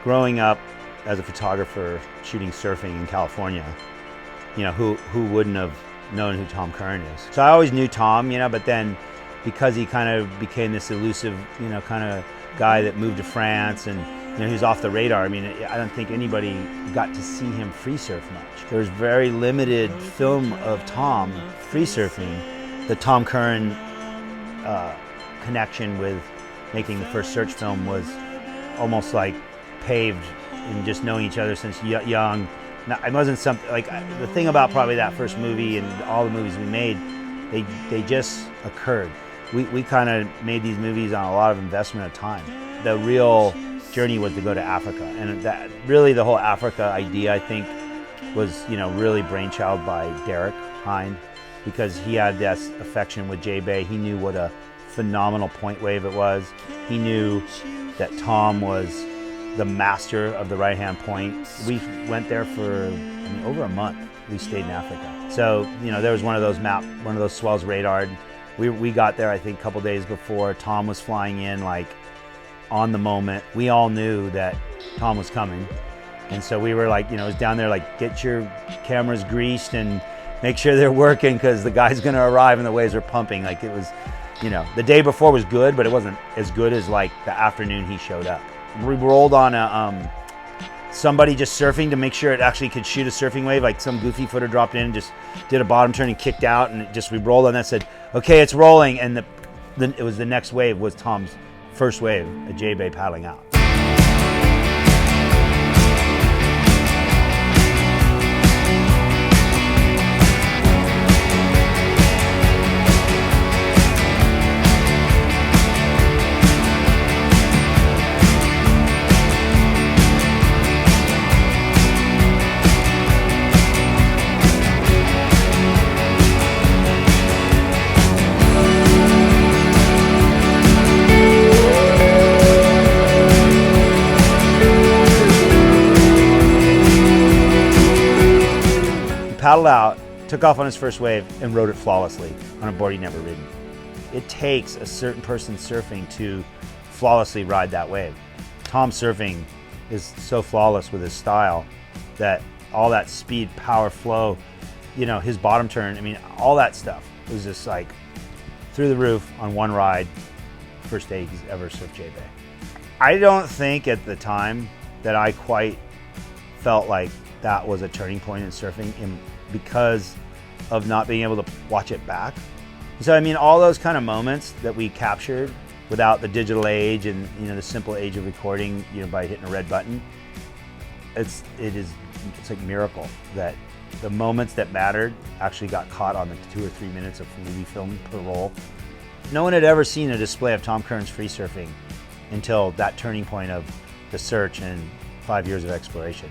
growing up as a photographer shooting surfing in California, you know, who wouldn't have known who Tom Curren is? So I always knew Tom, you know, but then because he kind of became this elusive, you know, kind of guy that moved to France and, you know, he was off the radar. I mean, I don't think anybody got to see him free surf much. There was very limited film of Tom free surfing. The Tom Curren connection with making the first search film was almost like paved in just knowing each other since young. Now, it wasn't something like the thing about probably that first movie and all the movies we made, they just occurred. We kind of made these movies on a lot of investment of time. The real journey was to go to Africa, and that really the whole Africa idea, I think, was, you know, really brainchild by Derek Hind, because he had this affection with J-Bay. He knew what a phenomenal point wave it was. He knew that Tom was the master of the right-hand point. We went there for, I mean, over a month. We stayed in Africa. So, you know, there was one of those swells radared. We got there, I think, a couple days before. Tom was flying in, like, on the moment. We all knew that Tom was coming. And so we were like, you know, it was down there, like, get your cameras greased and make sure they're working because the guy's gonna arrive and the waves are pumping. Like, it was, you know, the day before was good, but it wasn't as good as, like, the afternoon he showed up. We rolled on a, somebody just surfing to make sure it actually could shoot a surfing wave. Like, some goofy footer dropped in, just did a bottom turn and kicked out, and we rolled on that, said, okay, it's rolling, and it was the next wave was Tom's first wave, a J-Bay paddling out. Paddled out, took off on his first wave, and rode it flawlessly on a board he'd never ridden. It takes a certain person surfing to flawlessly ride that wave. Tom's surfing is so flawless with his style that all that speed, power, flow, you know, his bottom turn, I mean, all that stuff was just like through the roof on one ride, first day he's ever surfed J-Bay. I don't think at the time that I quite felt like that was a turning point in surfing because of not being able to watch it back. So I mean, all those kind of moments that we captured without the digital age and, you know, the simple age of recording, you know, by hitting a red button, it's like a miracle that the moments that mattered actually got caught on the 2 or 3 minutes of movie film per roll. No one had ever seen a display of Tom Curren's free surfing until that turning point of the search and 5 years of exploration.